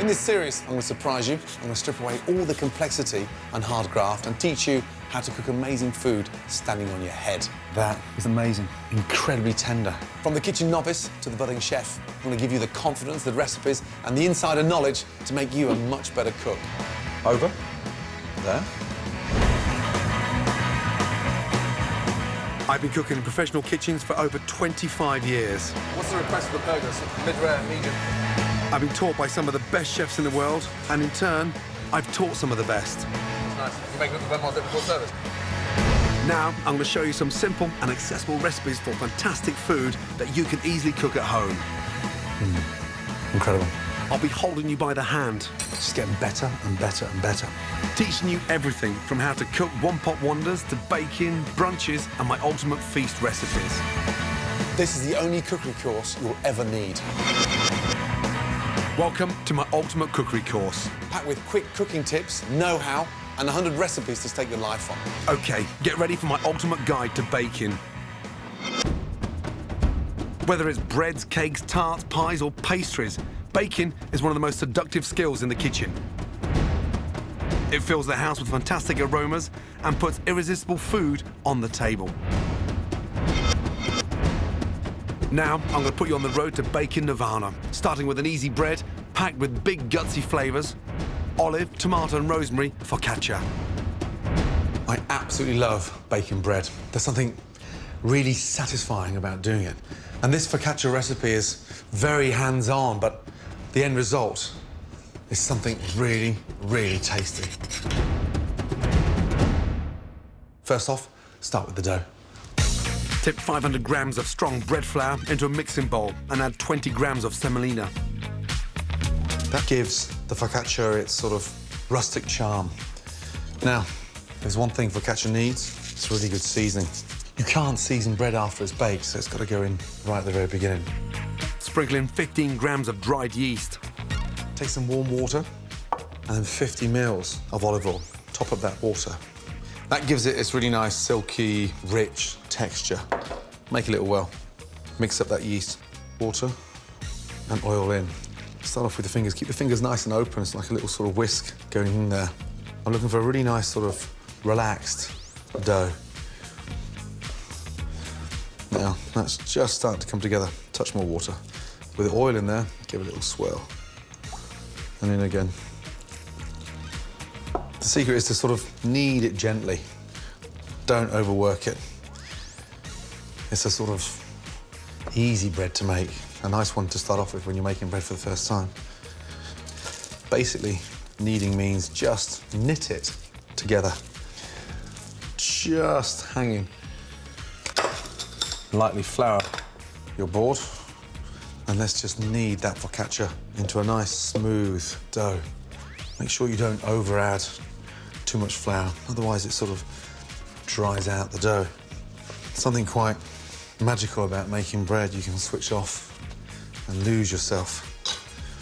In this series, I'm going to surprise you. I'm going to strip away all the complexity and hard graft and teach you how to cook amazing food standing on your head. That is amazing. Incredibly tender. From the kitchen novice to the budding chef, I'm going to give you the confidence, the recipes and the insider knowledge to make you a much better cook. Over. There. I've been cooking in professional kitchens for over 25 years. What's the request for the burgers? Mid-rare, medium? I've been taught by some of the best chefs in the world, and in turn, I've taught some of the best. That's nice. You make it the more difficult service. Now, I'm going to show you some simple and accessible recipes for fantastic food that you can easily cook at home. Incredible. I'll be holding you by the hand, Just getting better and better and better. teaching you everything from how to cook one-pot wonders to baking, brunches, and my ultimate feast recipes. This is the only cookery course you'll ever need. Welcome to my ultimate cookery course. Packed with quick cooking tips, know-how, and 100 recipes to take your life on. OK, get ready for my ultimate guide to baking. Whether it's breads, cakes, tarts, pies, or pastries, baking is one of the most seductive skills in the kitchen. It fills the house with fantastic aromas and puts irresistible food on the table. Now, I'm going to put you on the road to baking nirvana, starting with an easy bread packed with big, gutsy flavours, olive, tomato and rosemary focaccia. I absolutely love baking bread. There's something really satisfying about doing it. And this focaccia recipe is very hands-on, but the end result is something really, really tasty. First off, start with the dough. Tip 500 grams of strong bread flour into a mixing bowl and add 20 grams of semolina. That gives the focaccia its sort of rustic charm. Now, there's one thing focaccia needs, it's really good seasoning. You can't season bread after it's baked, so it's got to go in right at the very beginning. Sprinkle in 15 grams of dried yeast. Take some warm water and then 50 mils of olive oil. Top up that water. That gives it its really nice, silky, rich texture. Make a little well. Mix up that yeast, water and oil in. Start off with the fingers. Keep the fingers nice and open. It's like a little sort of whisk going in there. I'm looking for a really nice sort of relaxed dough. Now, that's just starting to come together. Touch more water. With the oil in there, give it a little swirl. And in again. The secret is to sort of knead it gently. Don't overwork it. It's a sort of easy bread to make. A nice one to start off with when you're making bread for the first time. Basically, kneading means just knit it together. Just hanging. Lightly flour your board. And let's just knead that focaccia into a nice, smooth dough. Make sure you don't over-add too much flour, otherwise it sort of dries out the dough. Something quite magical about making bread. You can switch off and lose yourself.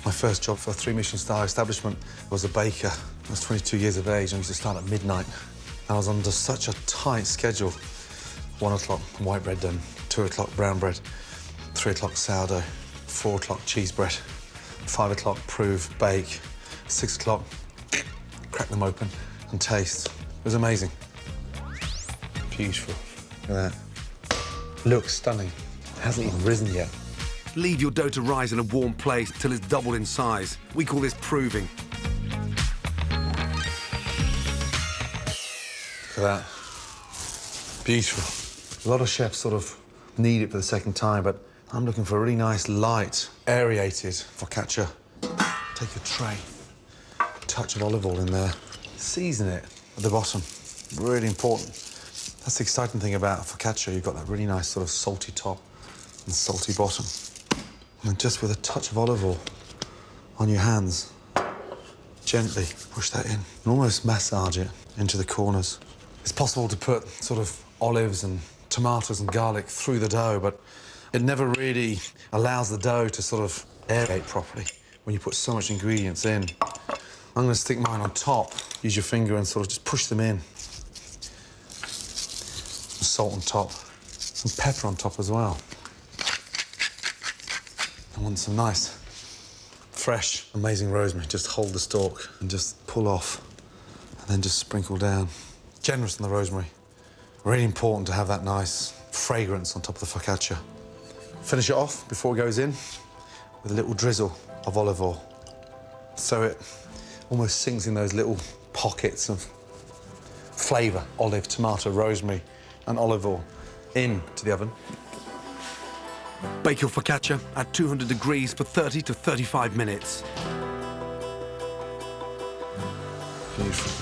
My first job for a 3 Michelin-star establishment was a baker. I was 22 years of age and I used to start at midnight. I was under such a tight schedule. 1 o'clock white bread done, 2 o'clock brown bread, 3 o'clock sourdough, 4 o'clock cheese bread, 5 o'clock prove, bake, 6 o'clock crack them open and taste. It was amazing. Beautiful. Look at that. Looks stunning. It hasn't even risen yet. Leave your dough to rise in a warm place till it's doubled in size. We call this proving. Look at that. Beautiful. A lot of chefs sort of knead it for the second time, but I'm looking for a really nice, light, aerated focaccia. Take a tray, touch of olive oil in there, season it at the bottom. Really important. That's the exciting thing about focaccia. You've got that really nice sort of salty top and salty bottom. And just with a touch of olive oil on your hands, gently push that in and almost massage it into the corners. It's possible to put sort of olives and tomatoes and garlic through the dough, but it never really allows the dough to sort of aerate properly when you put so much ingredients in. I'm going to stick mine on top. Use your finger and sort of just push them in. Salt on top, and pepper on top as well. I want some nice fresh, amazing rosemary. Just hold the stalk and just pull off, and then just sprinkle down. Generous in the rosemary. Really important to have that nice fragrance on top of the focaccia. Finish it off before it goes in with a little drizzle of olive oil. So it almost sinks in those little pockets of flavour, olive, tomato, rosemary, and olive oil into the oven. Bake your focaccia at 200 degrees for 30 to 35 minutes. Beautiful.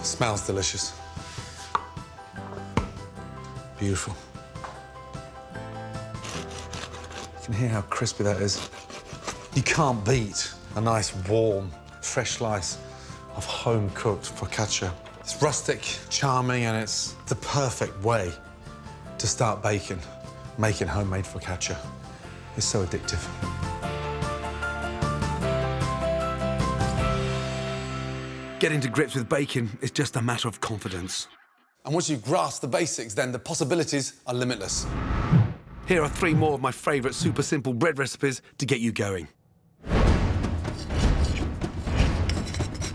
Smells delicious. Beautiful. You can hear how crispy that is. You can't beat a nice, warm, fresh slice of home-cooked focaccia. It's rustic, charming, and it's the perfect way to start making homemade focaccia. It's so addictive. Getting to grips with baking is just a matter of confidence. And once you've grasped the basics, then the possibilities are limitless. Here are 3 more of my favourite super simple bread recipes to get you going.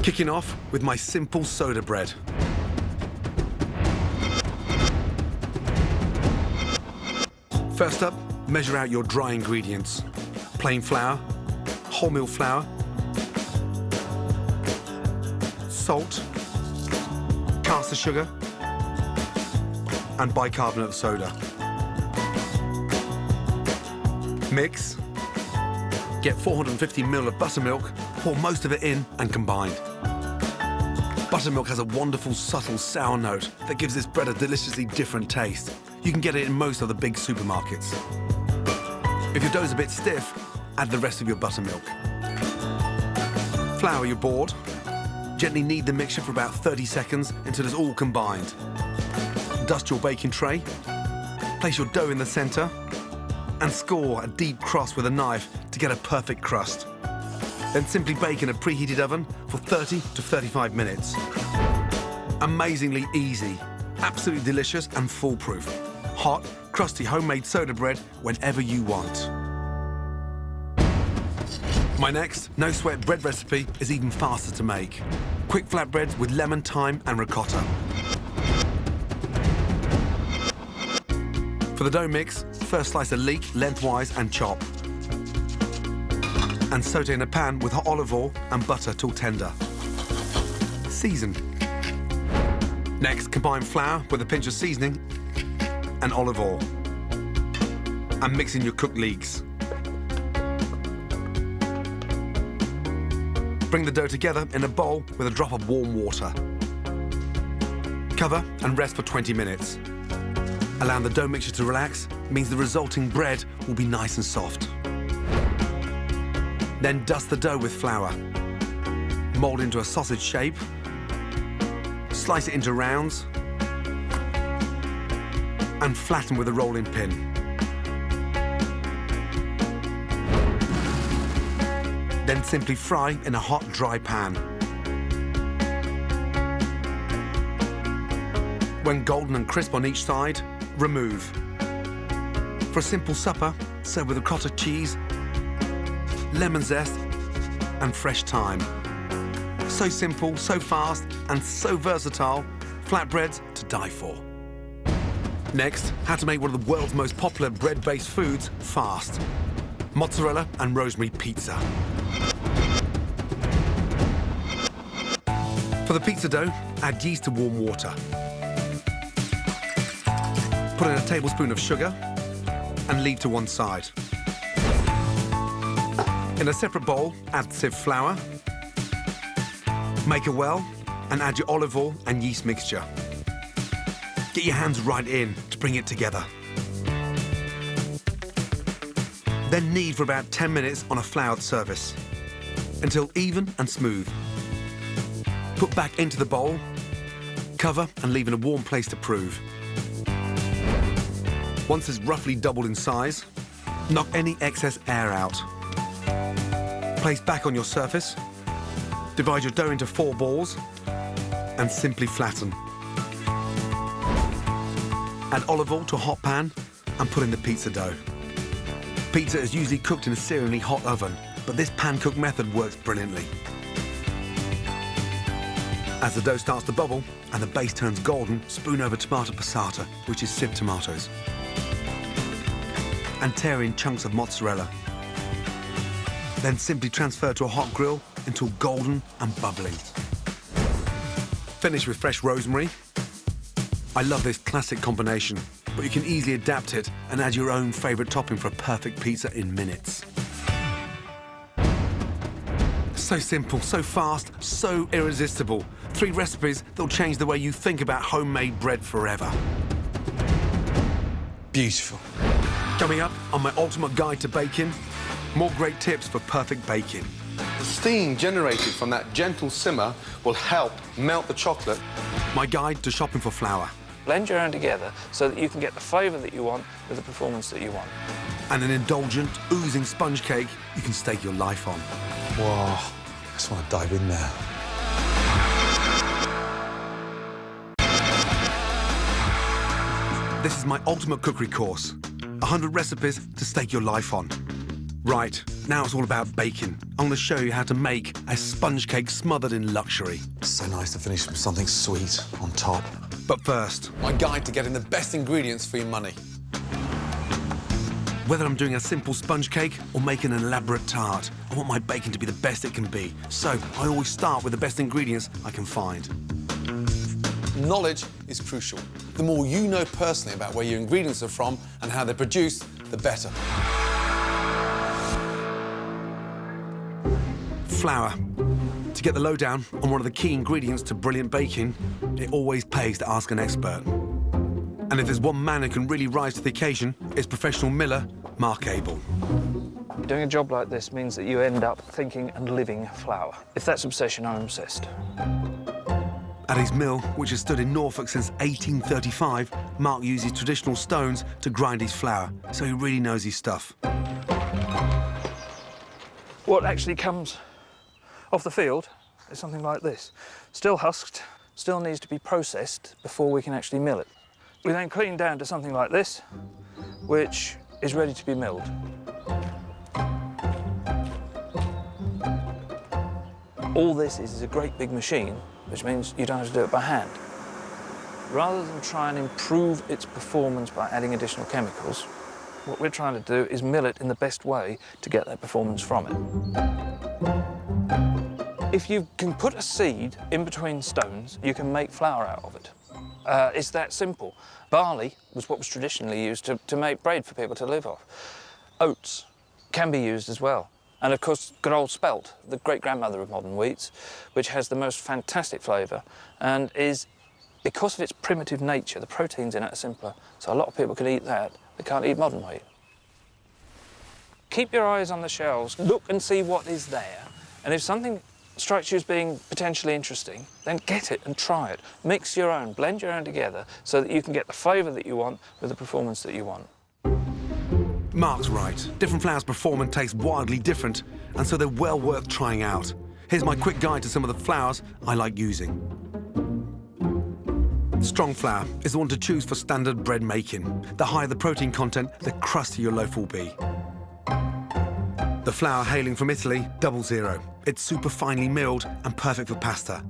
Kicking off with my simple soda bread. First up, measure out your dry ingredients. Plain flour, wholemeal flour, salt, caster sugar, and bicarbonate of soda. Mix. Get 450 ml of buttermilk, pour most of it in and combine. Buttermilk has a wonderful, subtle sour note that gives this bread a deliciously different taste. You can get it in most of the big supermarkets. If your dough's a bit stiff, add the rest of your buttermilk. Flour your board. Gently knead the mixture for about 30 seconds until it's all combined. Dust your baking tray. Place your dough in the centre and score a deep cross with a knife to get a perfect crust. Then simply bake in a preheated oven for 30 to 35 minutes. Amazingly easy, absolutely delicious and foolproof. Hot, crusty homemade soda bread whenever you want. My next no-sweat bread recipe is even faster to make. Quick flatbreads with lemon, thyme and ricotta. For the dough mix, first slice a leek lengthwise and chop. And saute in a pan with hot olive oil and butter till tender. Season. Next, combine flour with a pinch of seasoning and olive oil. And mix in your cooked leeks. Bring the dough together in a bowl with a drop of warm water. Cover and rest for 20 minutes. Allowing the dough mixture to relax means the resulting bread will be nice and soft. Then dust the dough with flour. Mold into a sausage shape. Slice it into rounds. And flatten with a rolling pin. Then simply fry in a hot, dry pan. When golden and crisp on each side, remove. For a simple supper, serve with ricotta cheese, lemon zest, and fresh thyme. So simple, so fast, and so versatile, flatbreads to die for. Next, how to make one of the world's most popular bread-based foods fast. Mozzarella and rosemary pizza. For the pizza dough, add yeast to warm water. Put in a tablespoon of sugar and leave to one side. In a separate bowl, add sieved flour. Make a well and add your olive oil and yeast mixture. Get your hands right in to bring it together. Then knead for about 10 minutes on a floured surface until even and smooth. Put back into the bowl, cover and leave in a warm place to prove. Once it's roughly doubled in size, knock any excess air out. Place back on your surface, divide your dough into 4 balls and simply flatten. Add olive oil to a hot pan and put in the pizza dough. Pizza is usually cooked in a searingly hot oven, but this pan-cook method works brilliantly. As the dough starts to bubble and the base turns golden, spoon over tomato passata, which is sieved tomatoes, and tear in chunks of mozzarella. Then simply transfer to a hot grill until golden and bubbling. Finish with fresh rosemary. I love this classic combination, but you can easily adapt it and add your own favourite topping for a perfect pizza in minutes. So simple, so fast, so irresistible. 3 recipes that'll change the way you think about homemade bread forever. Beautiful. Coming up on my ultimate guide to baking, more great tips for perfect baking. The steam generated from that gentle simmer will help melt the chocolate. My guide to shopping for flour. Blend your own together so that you can get the flavour that you want with the performance that you want. And an indulgent, oozing sponge cake you can stake your life on. Whoa, I just want to dive in there. This is my ultimate cookery course. 100 recipes to stake your life on. Right, now it's all about baking. I'm going to show you how to make a sponge cake smothered in luxury. So nice to finish with something sweet on top. But first, My guide to getting the best ingredients for your money. whether I'm doing a simple sponge cake or making an elaborate tart, I want my baking to be the best it can be. So I always start with the best ingredients I can find. Knowledge is crucial. The more you know personally about where your ingredients are from and how they're produced, the better. Flour. To get the lowdown on one of the key ingredients to brilliant baking, it always pays to ask an expert. And if there's one man who can really rise to the occasion, it's professional miller, Mark Abel. Doing a job like this means that you end up thinking and living flour. If that's obsession, I'm obsessed. At his mill, which has stood in Norfolk since 1835, Mark uses traditional stones to grind his flour, so he really knows his stuff. What actually comes off the field is something like this. Still husked, still needs to be processed before we can actually mill it. We then clean down to something like this, which is ready to be milled. All this is a great big machine, which means you don't have to do it by hand. Rather than try and improve its performance by adding additional chemicals, what we're trying to do is mill it in the best way to get that performance from it. If you can put a seed in between stones, you can make flour out of it. It's that simple. Barley was what was traditionally used to make bread for people to live off. Oats can be used as well. And of course, good old spelt, the great-grandmother of modern wheats, which has the most fantastic flavour and is, because of its primitive nature, the proteins in it are simpler, so a lot of people can eat that. They can't eat modern wheat. Keep your eyes on the shelves, look and see what is there, and if something strikes you as being potentially interesting, then get it and try it. Mix your own, blend your own together so that you can get the flavour that you want with the performance that you want. Mark's right. Different flours perform and taste wildly different, and so they're well worth trying out. Here's my quick guide to some of the flours I like using. Strong flour is the one to choose for standard bread making. The higher the protein content, the crustier your loaf will be. The flour hailing from Italy, 00. It's super finely milled and perfect for pasta.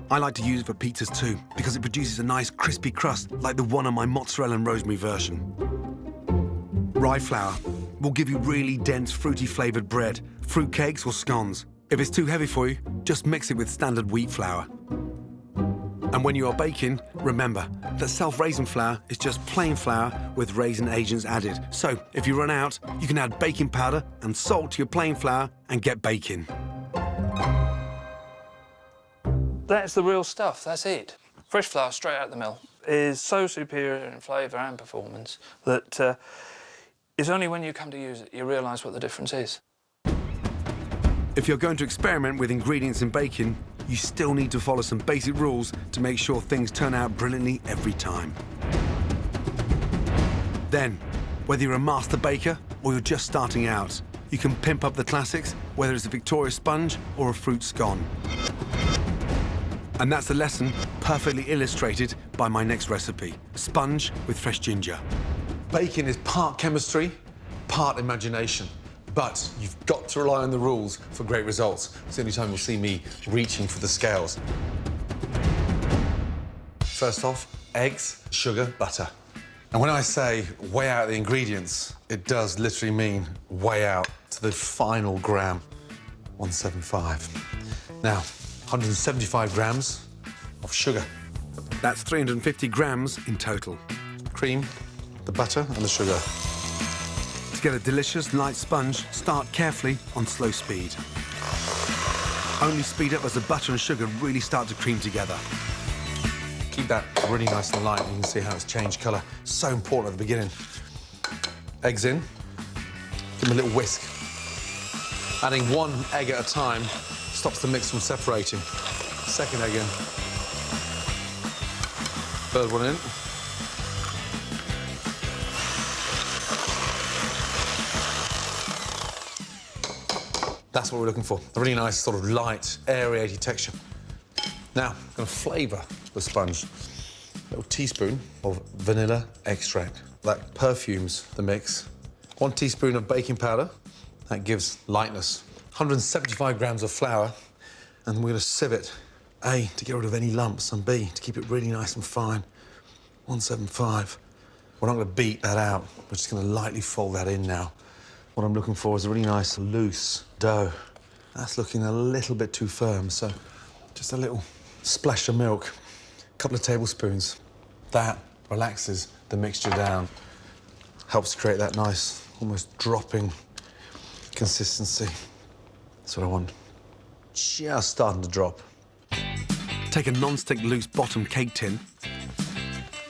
I like to use it for pizzas too, because it produces a nice crispy crust like the one on my mozzarella and rosemary version. Rye flour will give you really dense, fruity flavoured bread, fruit cakes or scones. If it's too heavy for you, just mix it with standard wheat flour. And when you are baking, remember that self-raisin flour is just plain flour with raisin agents added. So if you run out, you can add baking powder and salt to your plain flour and get baking. That's the real stuff, that's it. Fresh flour straight out of the mill is so superior in flavour and performance that it's only when you come to use it you realise what the difference is. If you're going to experiment with ingredients in baking, you still need to follow some basic rules to make sure things turn out brilliantly every time. Then, whether you're a master baker or you're just starting out, you can pimp up the classics, whether it's a Victoria sponge or a fruit scone. And that's the lesson perfectly illustrated by my next recipe, sponge with fresh ginger. Baking is part chemistry part imagination. But you've got to rely on the rules for great results. It's the only time you'll see me reaching for the scales. First off, eggs, sugar, butter. And when I say weigh out the ingredients, it does literally mean weigh out to the final gram, 175. Now, 175 grams of sugar. That's 350 grams in total. Cream, the butter and the sugar. To get a delicious light sponge, start carefully on slow speed. Only speed up as the butter and sugar really start to cream together. Keep that really nice and light. You can see how it's changed colour. So important at the beginning. Eggs in. Give them a little whisk. Adding one egg at a time stops the mix from separating. Second egg in. Third one in. That's what we're looking for. A really nice sort of light, aerated texture. Now, I'm going to flavour the sponge. A little teaspoon of vanilla extract. That perfumes the mix. 1 teaspoon of baking powder. That gives lightness. 175 grams of flour. And we're going to sieve it. A, to get rid of any lumps, and B, to keep it really nice and fine. 175. We're not going to beat that out. We're just going to lightly fold that in now. What I'm looking for is a really nice, loose dough. That's looking a little bit too firm, so just a little splash of milk, a couple of tablespoons. That relaxes the mixture down, helps create that nice, almost dropping consistency. That's what I want. Just starting to drop. Take a non-stick loose bottom cake tin,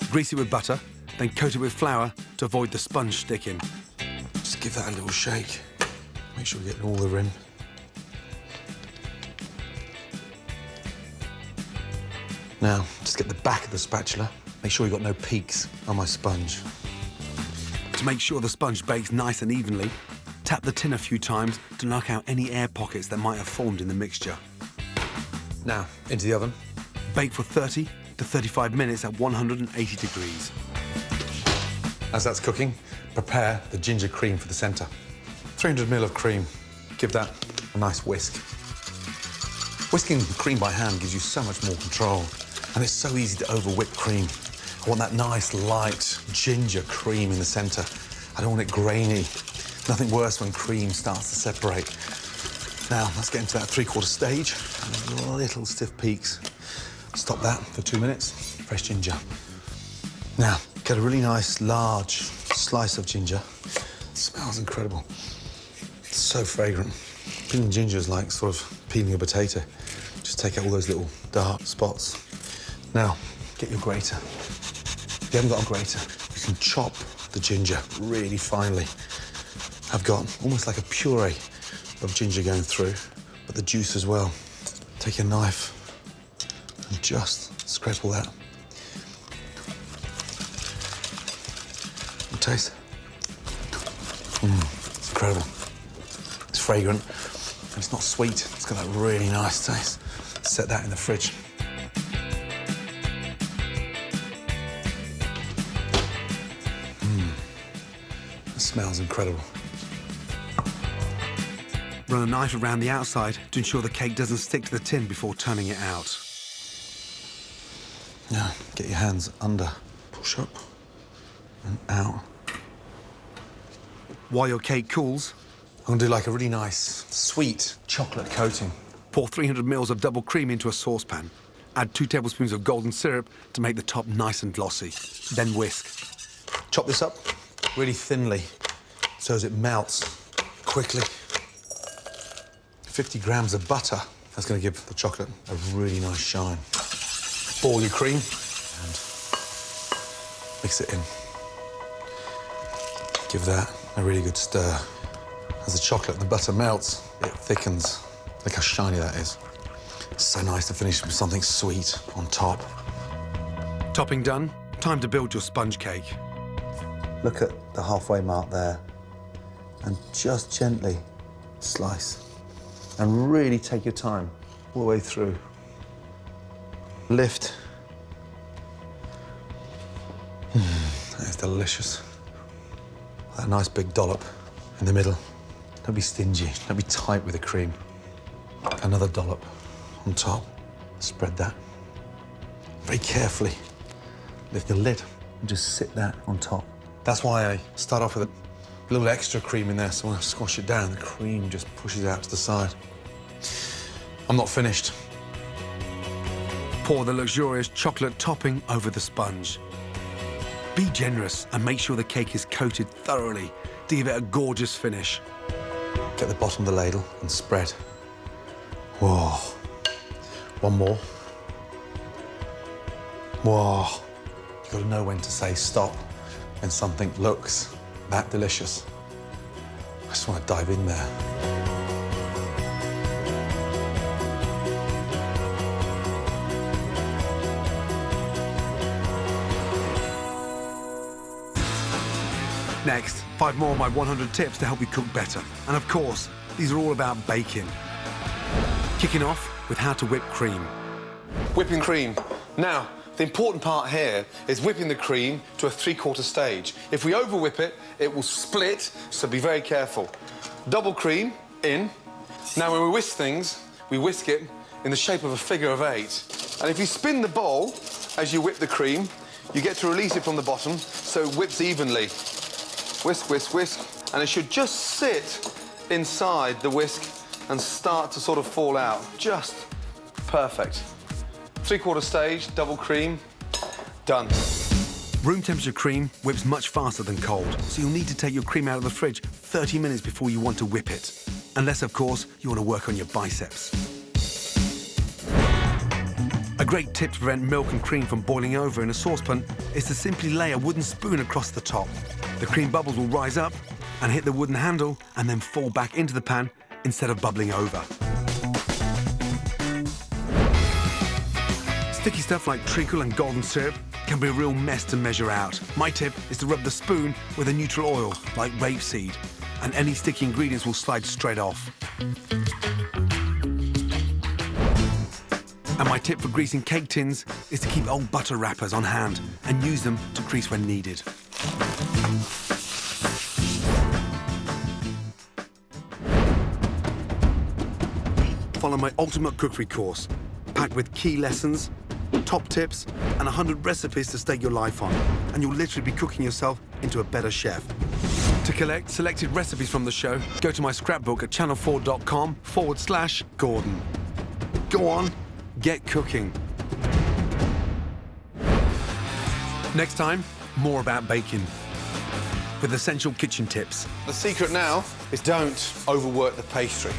grease it with butter, then coat it with flour to avoid the sponge sticking. Just give that a little shake. Make sure we're getting all the rim. Now, just get the back of the spatula. Make sure you've got no peaks on my sponge. To make sure the sponge bakes nice and evenly, tap the tin a few times to knock out any air pockets that might have formed in the mixture. Now, into the oven. Bake for 30 to 35 minutes at 180 degrees. As that's cooking, prepare the ginger cream for the centre. 300 ml of cream. Give that a nice whisk. Whisking cream by hand gives you so much more control, and it's so easy to over-whip cream. I want that nice, light ginger cream in the centre. I don't want it grainy. Nothing worse when cream starts to separate. Now, let's get into that 3/4 stage. Little stiff peaks. Stop that for 2 minutes. Fresh ginger. Now, get a really nice, large slice of ginger. It smells incredible. It's so fragrant. Peeling ginger is like sort of peeling a potato. Just take out all those little dark spots. Now, get your grater. If you haven't got a grater, you can chop the ginger really finely. I've got almost like a puree of ginger going through, but the juice as well. Take your knife and just scrape all that. And taste. It's incredible. It's fragrant, and it's not sweet. It's got that really nice taste. Set that in the fridge. It smells incredible. Run a knife around the outside to ensure the cake doesn't stick to the tin before turning it out. Now, get your hands under. Push up and out. While your cake cools, I'm gonna do like a really nice, sweet chocolate coating. pour 300 ml of double cream into a saucepan. Add 2 tablespoons of golden syrup to make the top nice and glossy. Then whisk. Chop this up really thinly so as it melts quickly. 50 grams of butter. That's going to give the chocolate a really nice shine. Boil your cream and mix it in. Give that a really good stir. As the chocolate and the butter melts, it thickens. Look how shiny that is. It's so nice to finish with something sweet on top. Topping done, time to build your sponge cake. Look at the halfway mark there and just gently slice and really take your time all the way through. Lift. That is delicious. That nice big dollop In the middle. Don't be stingy. Don't be tight with the cream. Another dollop on top. Spread that. Very carefully. Lift the lid and just sit that on top. That's why I start off with a little extra cream in there, so when I squash it down, the cream just pushes out to the side. I'm not finished. Pour the luxurious chocolate topping over the sponge. Be generous and make sure the cake is coated thoroughly to give it a gorgeous finish. Get the bottom of the ladle and spread. Whoa. One more. Whoa. You've got to know when to say stop when something looks that delicious. I just want to dive in there. Next, 5 more of my 100 tips to help you cook better. And of course, these are all about baking. Kicking off with how to whip cream. Whipping cream. Now, the important part here is whipping the cream to a 3/4 stage. If we over whip it, it will split, so be very careful. Double cream in. Now, when we whisk things, we whisk it in the shape of a figure of 8. And if you spin the bowl as you whip the cream, you get to release it from the bottom, so it whips evenly. Whisk, whisk, whisk, and it should just sit inside the whisk and start to sort of fall out. Just perfect. 3/4 stage, double cream, done. Room temperature cream whips much faster than cold, so you'll need to take your cream out of the fridge 30 minutes before you want to whip it. Unless, of course, you want to work on your biceps. A great tip to prevent milk and cream from boiling over in a saucepan is to simply lay a wooden spoon across the top. The cream bubbles will rise up and hit the wooden handle and then fall back into the pan instead of bubbling over. Sticky stuff like treacle and golden syrup can be a real mess to measure out. My tip is to rub the spoon with a neutral oil like rapeseed, and any sticky ingredients will slide straight off. And my tip for greasing cake tins is to keep old butter wrappers on hand and use them to grease when needed. Follow my ultimate cookery course, packed with key lessons, top tips, and 100 recipes to stake your life on, and you'll literally be cooking yourself into a better chef. To collect selected recipes from the show, go to my scrapbook at channel4.com/Gordon. Go on, get cooking. Next time, more about baking, with essential kitchen tips. The secret now is don't overwork the pastry.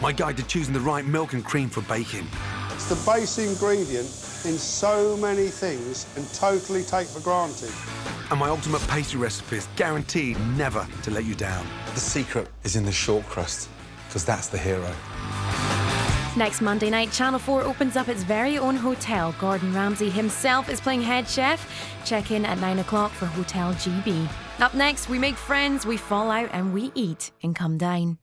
My guide to choosing the right milk and cream for baking. It's the base ingredient in so many things and totally take for granted. And my ultimate pastry recipes, guaranteed never to let you down. The secret is in the short crust, because that's the hero. Next Monday night, Channel 4 opens up its very own hotel. Gordon Ramsay himself is playing head chef. Check in at 9 o'clock for Hotel GB. Up next, we make friends, we fall out and we eat and come dine.